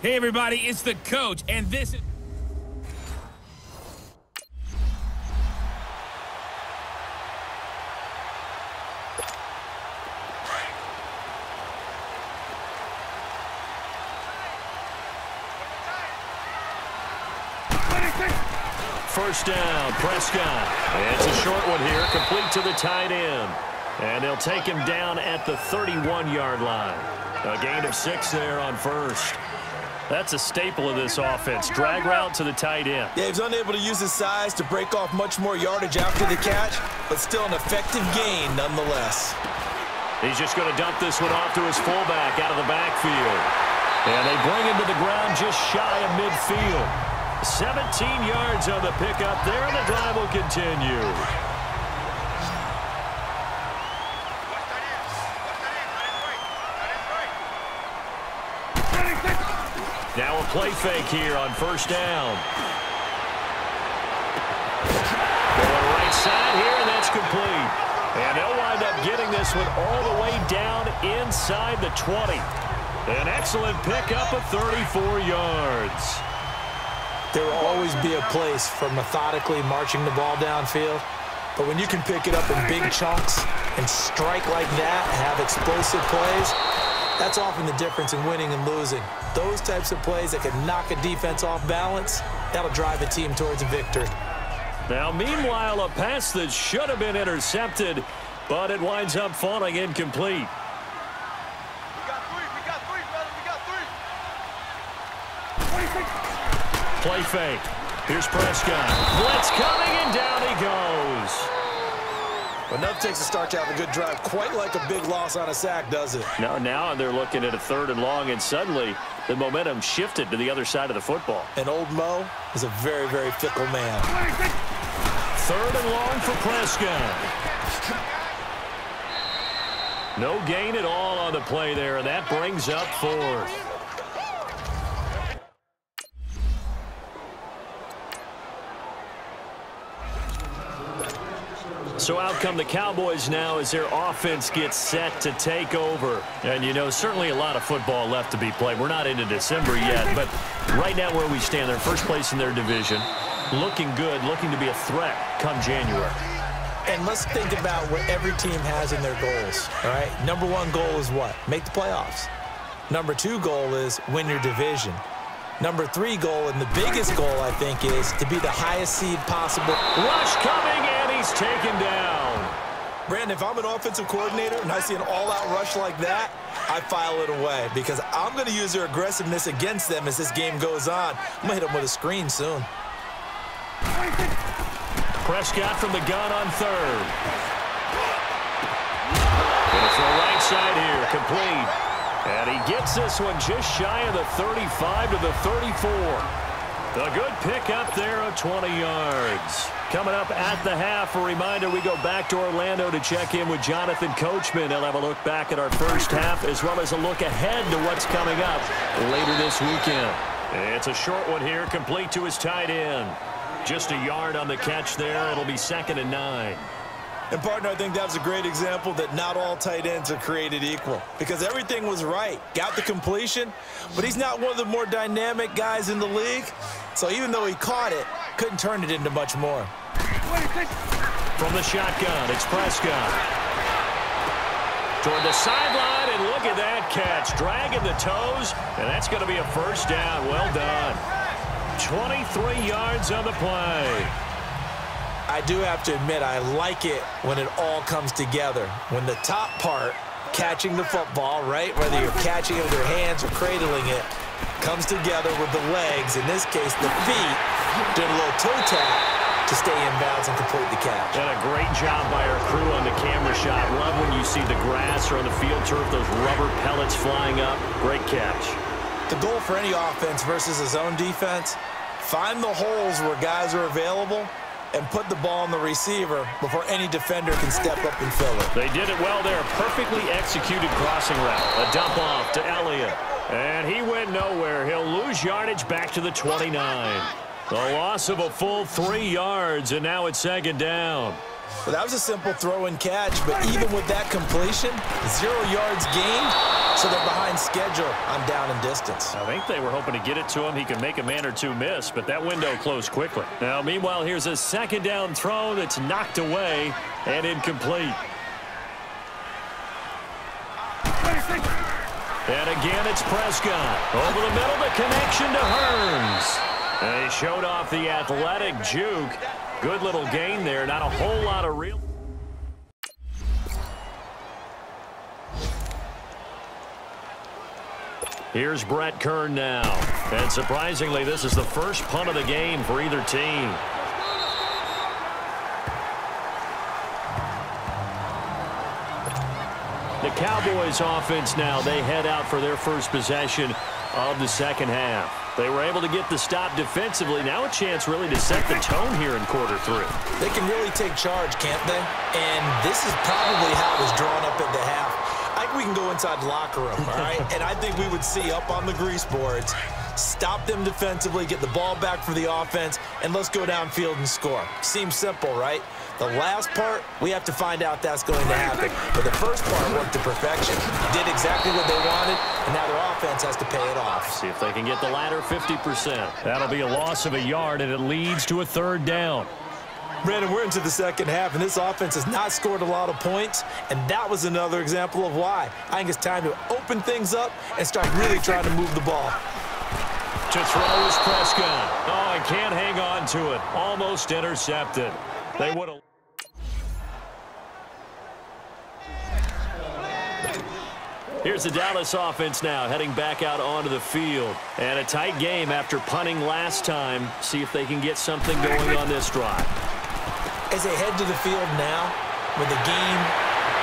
Hey, everybody, it's the coach, and this is... First down, Prescott. It's a short one here, complete to the tight end. And they'll take him down at the 31-yard line. A gain of 6 there on first. That's a staple of this offense. Drag route to the tight end. Yeah, he's unable to use his size to break off much more yardage after the catch, but still an effective gain nonetheless. He's just going to dump this one off to his fullback out of the backfield. And they bring him to the ground just shy of midfield. 17 yards on the pickup there, and the drive will continue. Now a play fake here on first down. Going right side here, and that's complete. And they'll wind up getting this one all the way down inside the 20. An excellent pickup of 34 yards. There will always be a place for methodically marching the ball downfield. But when you can pick it up in big chunks and strike like that and have explosive plays, that's often the difference in winning and losing. Those types of plays that can knock a defense off balance, that'll drive a team towards a victory. Now, meanwhile, a pass that should have been intercepted, but it winds up falling incomplete. Play fake. Here's Prescott. Blitz coming, and down he goes. Enough takes a start to have a good drive. Quite like a big loss on a sack, does it? Now they're looking at a 3rd and long, and suddenly the momentum shifted to the other side of the football. And old Mo is a very, very fickle man. 3rd and long for Prescott. No gain at all on the play there, and that brings up 4th. So out come the Cowboys now as their offense gets set to take over. And, you know, certainly a lot of football left to be played. We're not into December yet, but right now where we stand, they're first place in their division. Looking good, looking to be a threat come January. And let's think about what every team has in their goals, all right? Number 1 goal is what? Make the playoffs. Number 2 goal is win your division. Number 3 goal, and the biggest goal, I think, is to be the highest seed possible. Rush coming, and he's taken down. Brandon, if I'm an offensive coordinator and I see an all-out rush like that, I file it away because I'm going to use their aggressiveness against them as this game goes on. I'm going to hit them with a screen soon. Prescott from the gun on 3rd. Going to throw right side here, complete. And he gets this one just shy of the 35 to the 34. A good pickup there of 20 yards. Coming up at the half, a reminder, we go back to Orlando to check in with Jonathan Coachman. He'll have a look back at our first half as well as a look ahead to what's coming up later this weekend. It's a short one here, complete to his tight end. Just a yard on the catch there. It'll be 2nd and 9. And, partner, I think that's a great example that not all tight ends are created equal because everything was right. Got the completion, but he's not one of the more dynamic guys in the league. So even though he caught it, couldn't turn it into much more. From the shotgun, it's Prescott. Toward the sideline, and look at that catch. Dragging the toes, and that's going to be a first down. Well done. 23 yards on the play. I do have to admit, I like it when it all comes together. When the top part, catching the football, right, whether you're catching it with your hands or cradling it, comes together with the legs, in this case the feet, doing a little toe tap to stay in bounds and complete the catch. And a great job by our crew on the camera shot. Love when you see the grass or on the field turf, those rubber pellets flying up. Great catch. The goal for any offense versus a zone defense, find the holes where guys are available and put the ball on the receiver before any defender can step up and fill it. They did it well there. Perfectly executed crossing route. A dump off to Elliott. And he went nowhere. He'll lose yardage back to the 29. The loss of a full 3 yards, and now it's 2nd down. Well, that was a simple throw and catch, but even with that completion, 0 yards gained, so they're behind schedule on down and distance. I think they were hoping to get it to him. He could make a man or two miss, but that window closed quickly. Now, meanwhile, here's a second down throw that's knocked away and incomplete. And again, it's Prescott. Over the middle, the connection to Hearns. And he showed off the athletic juke. Good little gain there. Not a whole lot of real. Here's Brett Kern now. And surprisingly, this is the first punt of the game for either team. The Cowboys offense now, they head out for their first possession of the second half. They were able to get the stop defensively. Now a chance really to set the tone here in quarter 3. They can really take charge, can't they? And this is probably how it was drawn up at the half. I think we can go inside the locker room, all right? And I think we would see up on the grease boards, stop them defensively, get the ball back for the offense, and let's go downfield and score. Seems simple, right? The last part, we have to find out that's going to happen. But the first part worked to perfection. Did exactly what they wanted, and now their offense has to pay it off. See if they can get the latter 50%. That'll be a loss of a yard, and it leads to a third down. Brandon, we're into the second half, and this offense has not scored a lot of points, and that was another example of why. I think it's time to open things up and start really trying to move the ball. To throw is Prescott. Oh, and can't hang on to it. Almost intercepted. They would have. Here's the Dallas offense now heading back out onto the field. And a tight game after punting last time. See if they can get something going on this drive. As they head to the field now, with the game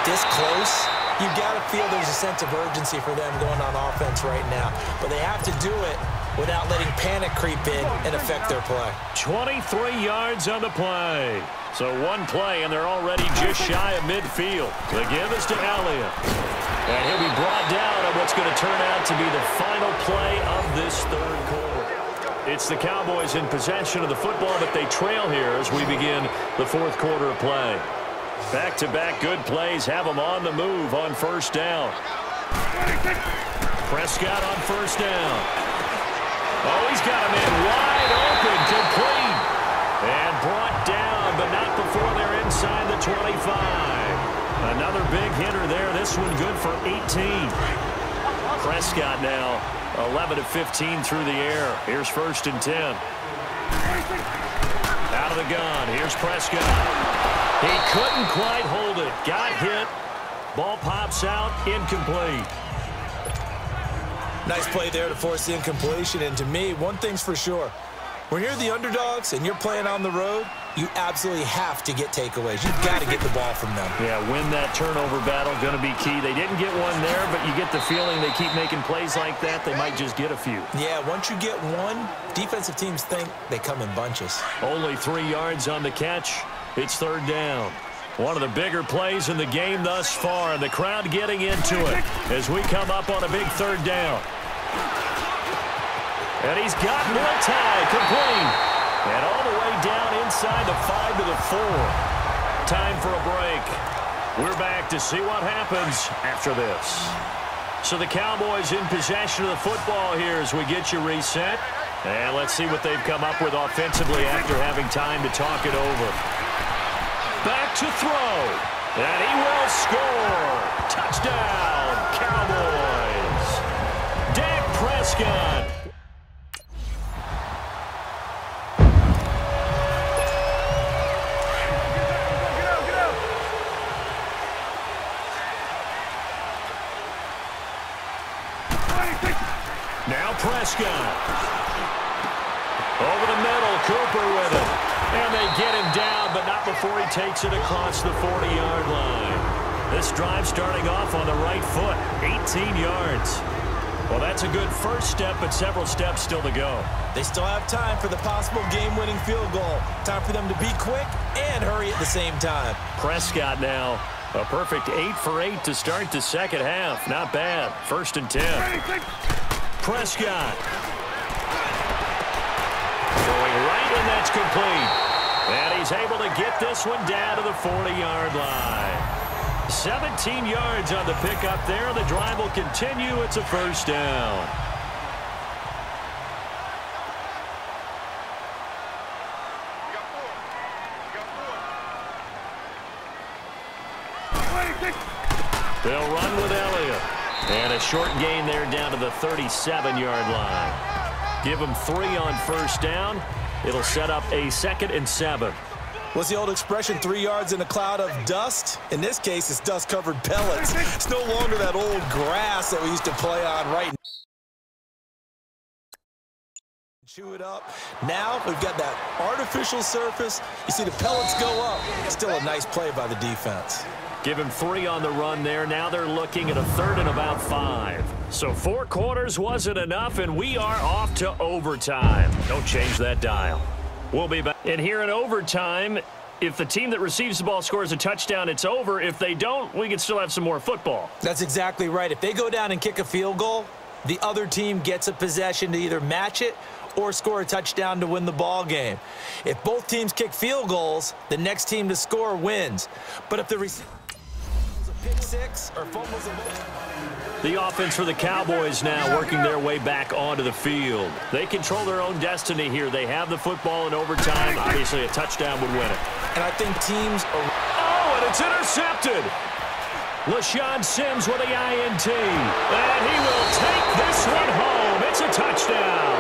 this close, you've got to feel there's a sense of urgency for them going on offense right now. But they have to do it without letting panic creep in and affect their play. 23 yards on the play. So one play, and they're already just shy of midfield. The give is to Elliott. And he'll be brought down on what's going to turn out to be the final play of this third quarter. It's the Cowboys in possession of the football, but they trail here as we begin the fourth quarter of play. Back-to-back good plays have them on the move on first down. Prescott on first down. Oh, he's got him in wide open, complete. And brought down, but not before they're inside the 25. Another big hitter there. This one good for 18. Prescott now 11 of 15 through the air. Here's first and 10. Out of the gun. Here's Prescott. He couldn't quite hold it. Got hit. Ball pops out. Incomplete. Nice play there to force the incompletion. And to me, one thing's for sure. When you're the underdogs and you're playing on the road, you absolutely have to get takeaways. You've got to get the ball from them. Yeah, win that turnover battle, going to be key. They didn't get one there, but you get the feeling they keep making plays like that, they might just get a few. Yeah, once you get one, defensive teams think they come in bunches. Only 3 yards on the catch. It's third down. One of the bigger plays in the game thus far, and the crowd getting into it as we come up on a big third down. And he's got multi, complete. And all the way down inside the 5 to the 4. Time for a break. We're back to see what happens after this. So the Cowboys in possession of the football here as we get you reset. And let's see what they've come up with offensively after having time to talk it over. Back to throw. And he will score. Touchdown, Cowboys. Dak Prescott. Now Prescott. Over the middle, Cooper with it. And they get him down, but not before he takes it across the 40-yard line. This drive starting off on the right foot, 18 yards. Well, that's a good first step, but several steps still to go. They still have time for the possible game-winning field goal. Time for them to be quick and hurry at the same time. Prescott now, a perfect 8 for 8 to start the second half. Not bad. First and 10. Prescott. Going right, and that's complete. And he's able to get this one down to the 40-yard line. 17 yards on the pickup there. The drive will continue. It's a first down. They'll run with Elliott. And a short gain there down to the 37-yard line. Give them 3 on first down. It'll set up a 2nd and 7. What's the old expression, 3 yards in a cloud of dust? In this case, it's dust-covered pellets. It's no longer that old grass that we used to play on right now. Chew it up. Now we've got that artificial surface. You see the pellets go up. Still a nice play by the defense. Give him 3 on the run there. Now they're looking at a 3rd and about 5. So 4 quarters wasn't enough, and we are off to overtime. Don't change that dial. We'll be back. And here in overtime, if the team that receives the ball scores a touchdown, it's over. If they don't, we can still have some more football. That's exactly right. If they go down and kick a field goal, the other team gets a possession to either match it or score a touchdown to win the ball game. If both teams kick field goals, the next team to score wins. But if the receiver pick 6 or fumbles the offense for the Cowboys now working their way back onto the field. They control their own destiny here. They have the football in overtime. Obviously, a touchdown would win it. And I think teams are... Oh, and it's intercepted. LaShawn Sims with the INT. And he will take this one home. It's a touchdown.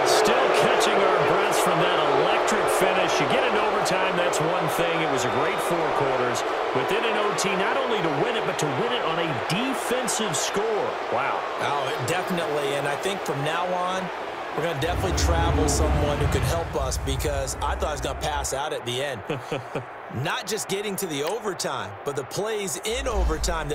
Still catching our breaths from that electric finish. You get into overtime, that's one thing. It was a great 4 quarters. But then in OT, not only to win it, but to win it on a defensive score. Wow. Oh, definitely. And I think from now on, we're going to definitely travel someone who could help us, because I thought I was going to pass out at the end. Not just getting to the overtime, but the plays in overtime.